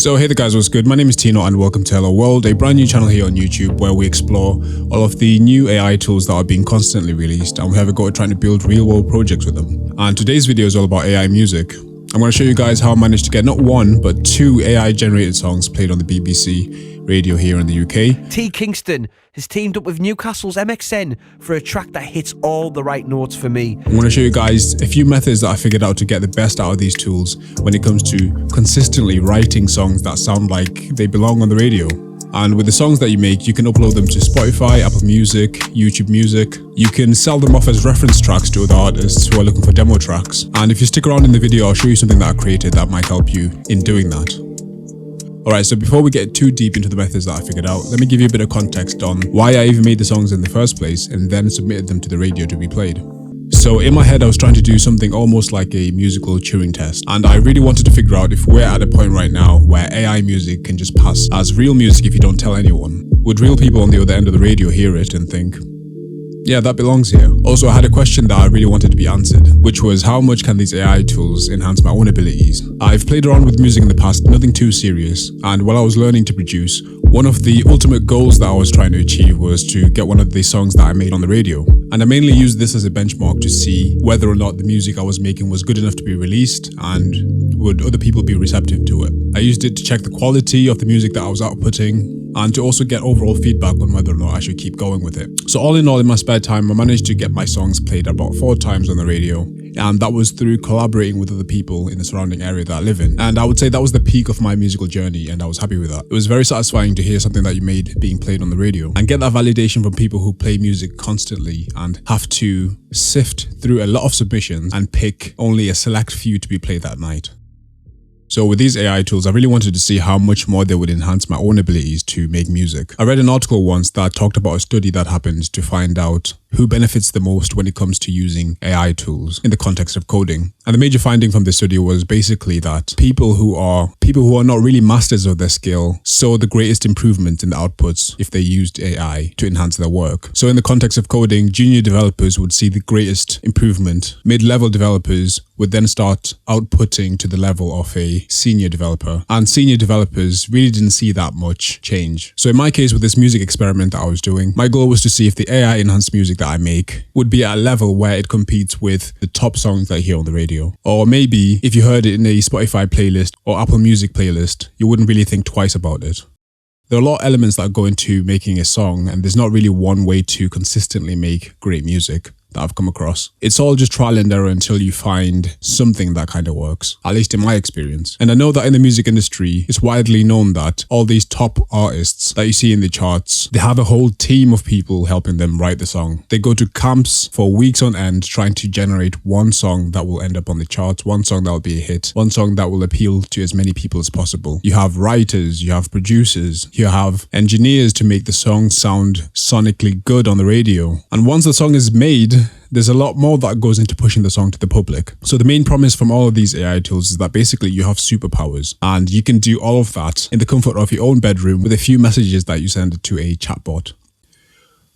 So hey there guys, what's good? My name is Tino and welcome to Hello World, a brand new channel here on YouTube where we explore all of the new AI tools that are being constantly released, and we have a go at trying to build real world projects with them. And today's video is all about AI music. I'm going to show you guys how I managed to get not one, but two AI generated songs played on the BBC radio here in the UK. T. Kingston has teamed up with Newcastle's MXN for a track that hits all the right notes for me. I'm going to show you guys a few methods that I figured out to get the best out of these tools when it comes to consistently writing songs that sound like they belong on the radio. And with the songs that you make, you can upload them to Spotify, Apple Music, YouTube Music. You can sell them off as reference tracks to other artists who are looking for demo tracks. And if you stick around in the video, I'll show you something that I created that might help you in doing that. Alright, so before we get too deep into the methods that I figured out, let me give you a bit of context on why I even made the songs in the first place and then submitted them to the radio to be played. So in my head, I was trying to do something almost like a musical Turing test, and I really wanted to figure out if we're at a point right now where AI music can just pass as real music if you don't tell anyone. Would real people on the other end of the radio hear it and think, yeah, that belongs here? Also, I had a question that I really wanted to be answered, which was how much can these AI tools enhance my own abilities? I've played around with music in the past, nothing too serious, and while I was learning to produce, one of the ultimate goals that I was trying to achieve was to get one of the songs that I made on the radio. And I mainly used this as a benchmark to see whether or not the music I was making was good enough to be released and would other people be receptive to it. I used it to check the quality of the music that I was outputting and to also get overall feedback on whether or not I should keep going with it. So all in all, in my spare time, I managed to get my songs played about 4 times on the radio, and that was through collaborating with other people in the surrounding area that I live in. And I would say that was the peak of my musical journey, and I was happy with that. It was very satisfying to hear something that you made being played on the radio and get that validation from people who play music constantly and have to sift through a lot of submissions and pick only a select few to be played that night. So with these AI tools, I really wanted to see how much more they would enhance my own abilities to make music. I read an article once that talked about a study that happened to find out who benefits the most when it comes to using AI tools in the context of coding. And the major finding from this study was basically that people who are not really masters of their skill saw the greatest improvement in the outputs if they used AI to enhance their work. So in the context of coding, junior developers would see the greatest improvement. Mid-level developers would then start outputting to the level of a senior developer. And senior developers really didn't see that much change. So in my case, with this music experiment that I was doing, my goal was to see if the AI enhanced music that I make would be at a level where it competes with the top songs that I hear on the radio. Or maybe if you heard it in a Spotify playlist or Apple Music playlist, you wouldn't really think twice about it. There are a lot of elements that go into making a song, and there's not really one way to consistently make great music that I've come across. It's all just trial and error until you find something that kind of works, at least in my experience. And I know that in the music industry, it's widely known that all these top artists that you see in the charts, they have a whole team of people helping them write the song. They go to camps for weeks on end trying to generate one song that will end up on the charts, one song that will be a hit, one song that will appeal to as many people as possible. You have writers, you have producers, you have engineers to make the song sound sonically good on the radio. And once the song is made, there's a lot more that goes into pushing the song to the public. So the main promise from all of these AI tools is that basically you have superpowers, and you can do all of that in the comfort of your own bedroom with a few messages that you send to a chatbot.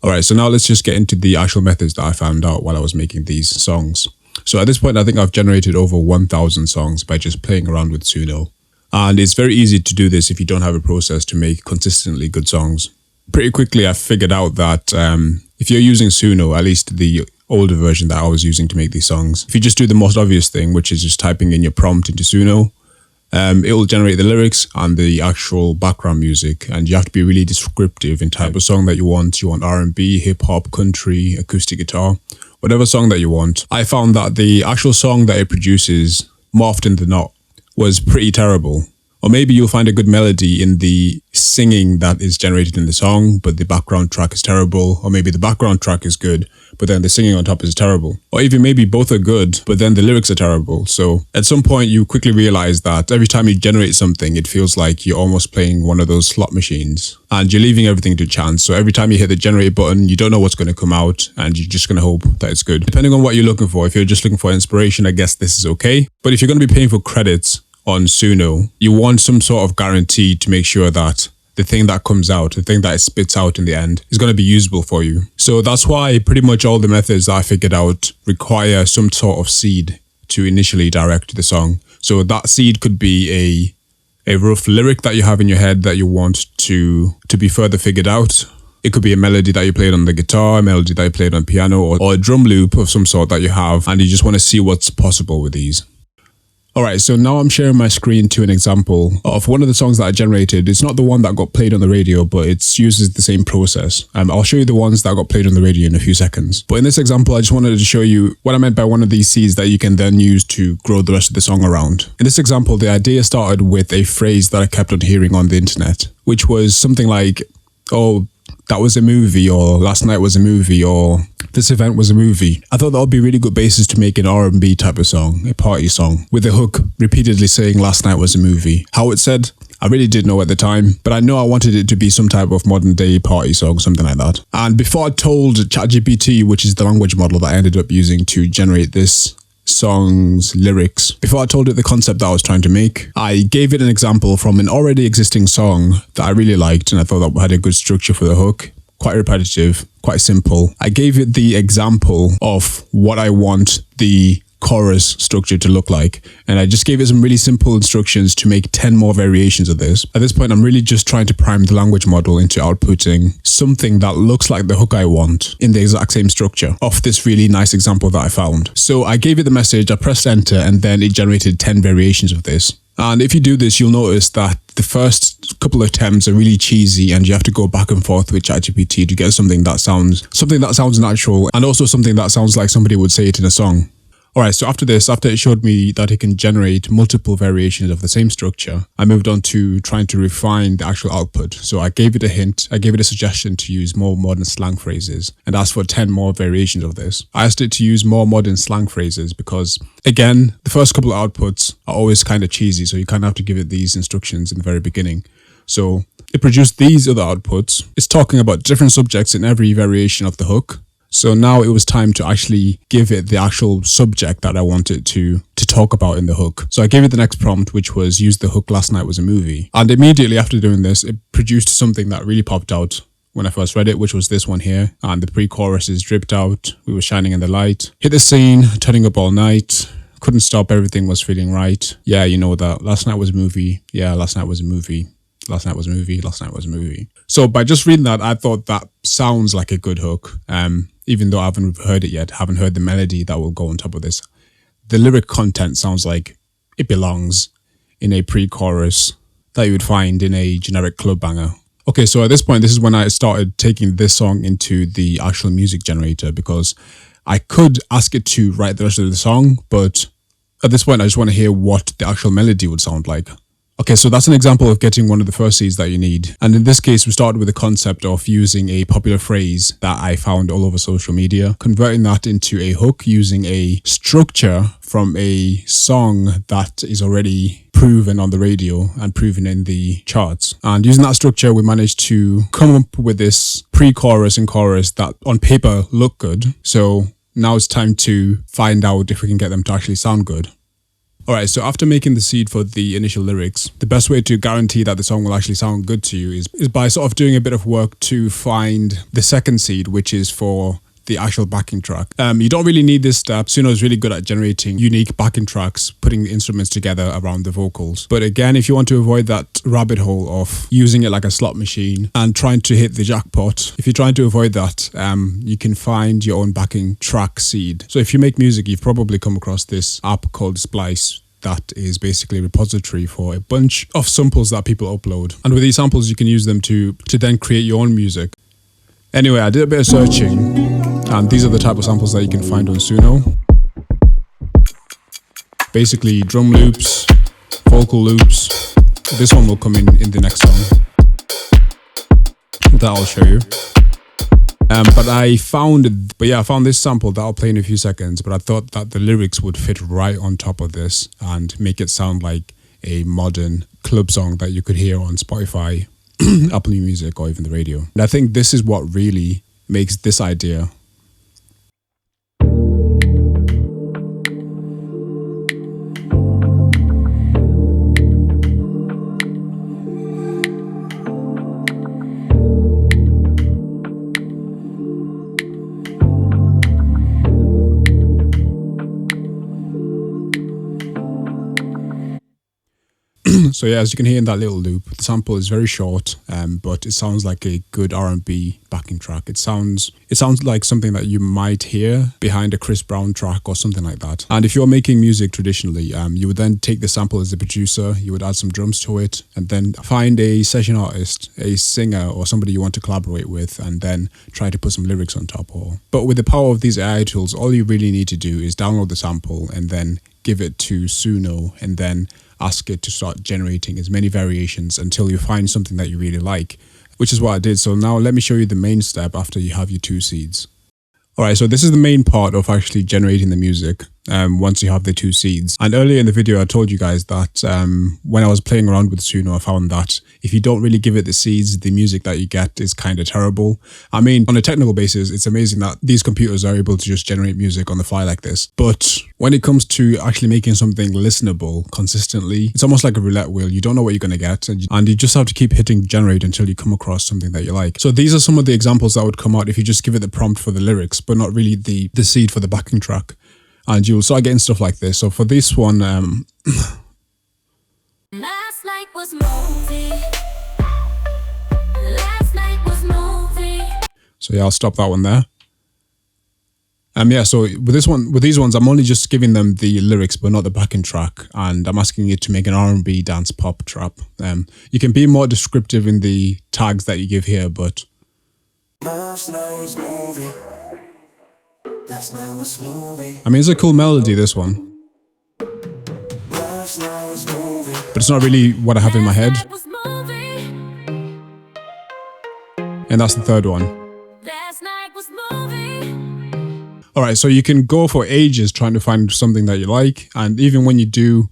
Alright, so now let's just get into the actual methods that I found out while I was making these songs. So at this point, I think I've generated over 1,000 songs by just playing around with Suno. And it's very easy to do this if you don't have a process to make consistently good songs. Pretty quickly, I figured out that if you're using Suno, at least the older version that I was using to make these songs, if you just do the most obvious thing, which is just typing in your prompt into Suno, it will generate the lyrics and the actual background music, and you have to be really descriptive in type of song that you want. You want R&B, hip-hop, country, acoustic guitar, whatever song that you want. I found that the actual song that it produces, more often than not, was pretty terrible. Or maybe you'll find a good melody in the singing that is generated in the song, but the background track is terrible. Or maybe the background track is good, but then the singing on top is terrible. Or even maybe both are good, but then the lyrics are terrible. So at some point you quickly realize that every time you generate something, it feels like you're almost playing one of those slot machines and you're leaving everything to chance. So every time you hit the generate button, you don't know what's going to come out and you're just going to hope that it's good. Depending on what you're looking for, if you're just looking for inspiration, I guess this is okay. But if you're going to be paying for credits on Suno, you want some sort of guarantee to make sure that the thing that comes out, the thing that it spits out in the end, is going to be usable for you. So that's why pretty much all the methods that I figured out require some sort of seed to initially direct the song. So that seed could be a rough lyric that you have in your head that you want to be further figured out. It could be a melody that you played on the guitar, a melody that you played on piano, or a drum loop of some sort that you have, and you just want to see what's possible with these. Alright, so now I'm sharing my screen to an example of one of the songs that I generated. It's not the one that got played on the radio, but it uses the same process. I'll show you the ones that got played on the radio in a few seconds. But in this example, I just wanted to show you what I meant by one of these seeds that you can then use to grow the rest of the song around. In this example, the idea started with a phrase that I kept on hearing on the internet, which was something like, oh, that was a movie, or last night was a movie, or this event was a movie. I thought that would be a really good basis to make an R&B type of song, a party song, with a hook repeatedly saying last night was a movie. How it said, I really didn't know at the time, but I know I wanted it to be some type of modern day party song, something like that. And before I told ChatGPT, which is the language model that I ended up using to generate this song's lyrics, before I told it the concept that I was trying to make, I gave it an example from an already existing song that I really liked, and I thought that had a good structure for the hook. Quite repetitive, quite simple. I gave it the example of what I want the chorus structure to look like, and I just gave it some really simple instructions to make 10 more variations of this. At this point, I'm really just trying to prime the language model into outputting something that looks like the hook I want in the exact same structure of this really nice example that I found. So I gave it the message, I pressed enter, and then it generated 10 variations of this. And if you do this, you'll notice that the first couple of attempts are really cheesy, and you have to go back and forth with ChatGPT to get something that sounds natural, and also something that sounds like somebody would say it in a song. Alright, so after it showed me that it can generate multiple variations of the same structure, I moved on to trying to refine the actual output. So I gave it a hint, I gave it a suggestion to use more modern slang phrases, and asked for 10 more variations of this. I asked it to use more modern slang phrases because, again, the first couple of outputs are always kind of cheesy, so you kind of have to give it these instructions in the very beginning. So it produced these other outputs. It's talking about different subjects in every variation of the hook. So now it was time to actually give it the actual subject that I wanted to talk about in the hook. So I gave it the next prompt, which was use the hook last night was a movie. And immediately after doing this, it produced something that really popped out when I first read it, which was this one here. And the pre-chorus is dripped out, we were shining in the light, hit the scene, turning up all night, couldn't stop, everything was feeling right. Yeah, you know that. Last night was a movie. Yeah, last night was a movie. Last night was a movie. Last night was a movie. So by just reading that, I thought that sounds like a good hook. Even though I haven't heard it yet, haven't heard the melody that will go on top of this. The lyric content sounds like it belongs in a pre-chorus that you would find in a generic club banger. Okay, so at this point, this is when I started taking this song into the actual music generator, because I could ask it to write the rest of the song, but at this point, I just want to hear what the actual melody would sound like. Okay, so that's an example of getting one of the first seeds that you need. And in this case, we started with the concept of using a popular phrase that I found all over social media, converting that into a hook using a structure from a song that is already proven on the radio and proven in the charts. And using that structure, we managed to come up with this pre-chorus and chorus that on paper look good. So now it's time to find out if we can get them to actually sound good. Alright, so after making the seed for the initial lyrics, the best way to guarantee that the song will actually sound good to you is by sort of doing a bit of work to find the second seed, which is for the actual backing track. You don't really need this step. Suno is really good at generating unique backing tracks, putting the instruments together around the vocals. But again, if you want to avoid that rabbit hole of using it like a slot machine and trying to hit the jackpot, if you're trying to avoid that, you can find your own backing track seed. So if you make music, you've probably come across this app called Splice. That is basically a repository for a bunch of samples that people upload. And with these samples, you can use them to then create your own music. Anyway, I did a bit of searching, and these are the type of samples that you can find on Suno. Basically, drum loops, vocal loops. This one will come in the next song. That I'll show you. I found this sample that I'll play in a few seconds, but I thought that the lyrics would fit right on top of this and make it sound like a modern club song that you could hear on Spotify, Apple Music, or even the radio. And I think this is what really makes this idea So yeah, as you can hear in that little loop, the sample is very short, but it sounds like a good R&B backing track. It sounds like something that you might hear behind a Chris Brown track or something like that. And if you're making music traditionally, you would then take the sample as a producer, you would add some drums to it, and then find a session artist, a singer, or somebody you want to collaborate with, and then try to put some lyrics on top. But with the power of these AI tools, all you really need to do is download the sample and then give it to Suno, and then ask it to start generating as many variations until you find something that you really like, which is what I did. So now let me show you the main step after you have your two seeds. Alright, so this is the main part of actually generating the music once you have the two seeds. And earlier in the video, I told you guys that when I was playing around with Suno, I found that if you don't really give it the seeds, the music that you get is kind of terrible. I mean, on a technical basis, it's amazing that these computers are able to just generate music on the fly like this. But when it comes to actually making something listenable consistently, it's almost like a roulette wheel. You don't know what you're going to get, and you just have to keep hitting generate until you come across something that you like. So these are some of the examples that would come out if you just give it the prompt for the lyrics, but not really the seed for the backing track. And you'll start getting stuff like this. So for this one, Last night was movie. Last night was movie. So yeah, I'll stop that one there. Yeah, so with these ones, I'm only just giving them the lyrics, but not the backing track, and I'm asking it to make an R&B dance pop trap. You can be more descriptive in the tags that you give here, but Last night was movie. Last night was movie. I mean, it's a cool melody, this one, Last night was movie. but it's not really what I have in my head. Last night was movie. And that's the third one. Last night was movie. Alright, so you can go for ages trying to find something that you like, and even when you do,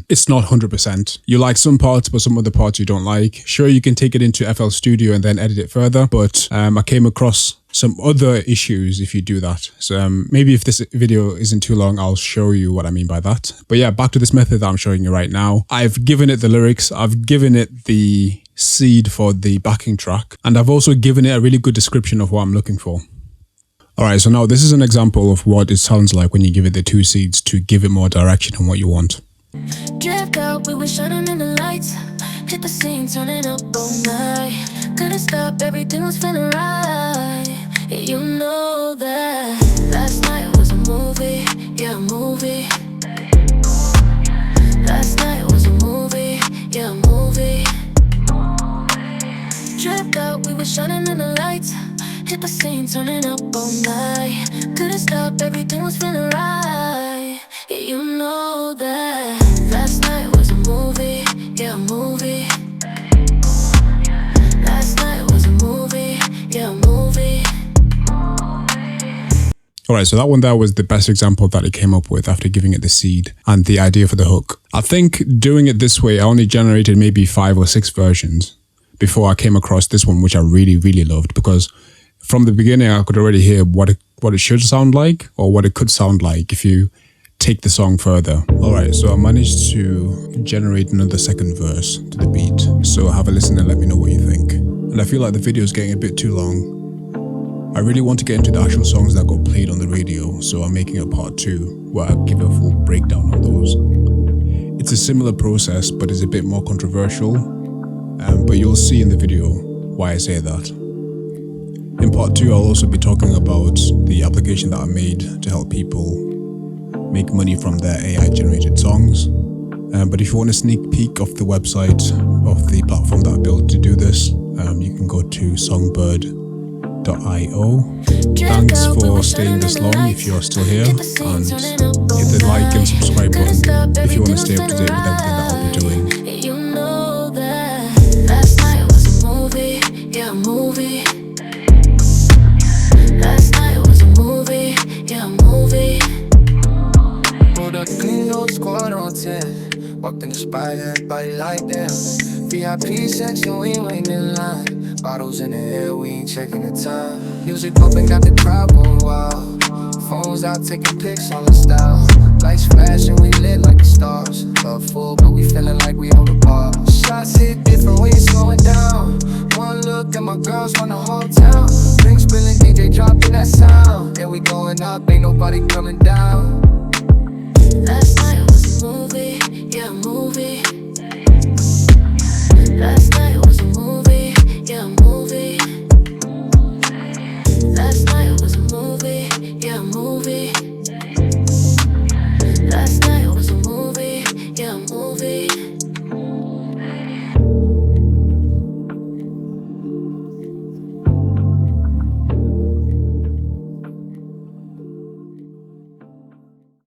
it's not 100%. You like some parts, but some other parts you don't like. Sure, you can take it into FL Studio and then edit it further, but I came across some other issues if you do that. So maybe if this video isn't too long, I'll show you what I mean by that. But yeah, back to this method that I'm showing you right now. I've given it the lyrics, I've given it the seed for the backing track, and I've also given it a really good description of what I'm looking for. Alright, so now this is an example of what it sounds like when you give it the two seeds to give it more direction on what you want. Drift out, we were shining in the lights. Hit the scene, turning up all night. Couldn't stop, everything was feeling right. You know that last night was a movie, yeah, a movie. Last night was a movie, yeah, a movie. Drift out, we were shining in the lights. Hit the scene, turning up all night. Couldn't stop, everything was feeling right. You know that last night was a movie, yeah, a movie. Last night was a movie, yeah, a movie. Alright, so that one there was the best example that it came up with after giving it the seed and the idea for the hook. I think doing it this way, I only generated maybe 5 or 6 versions before I came across this one, which I really, really loved, because from the beginning, I could already hear what it should sound like, or what it could sound like if you take the song further. Alright, so I managed to generate another second verse to the beat. So have a listen and let me know what you think. And I feel like the video is getting a bit too long. I really want to get into the actual songs that got played on the radio, so I'm making a part 2 where I give a full breakdown of those. It's a similar process, but it's a bit more controversial. But you'll see in the video why I say that. In part 2, I'll also be talking about the application that I made to help people make money from their AI-generated songs. But if you want a sneak peek of the website of the platform that I built to do this, you can go to songbird.io. Thanks for staying this long if you're still here, and hit the like and subscribe button if you want to stay up to date with everything that I'll be doing. You know that last night was a movie, yeah, a movie. Last night was a movie, yeah, a movie. Pulled up clean old squad on 10. Walked in the spot, everybody like them. VIP section, we ain't waiting in line. Bottles in the air, we ain't checking the time. Music bumping, got the crowd going wild. Phones out, taking pics on the style. Lights flashing, we lit like the stars. Love full, but we feeling like we on the bar. Shots hit different, we ain't slowing down. One look and my girls run the whole town. Drinks spilling, DJ dropping that sound. And we going up, ain't nobody coming down. Last night was a movie, yeah, a movie.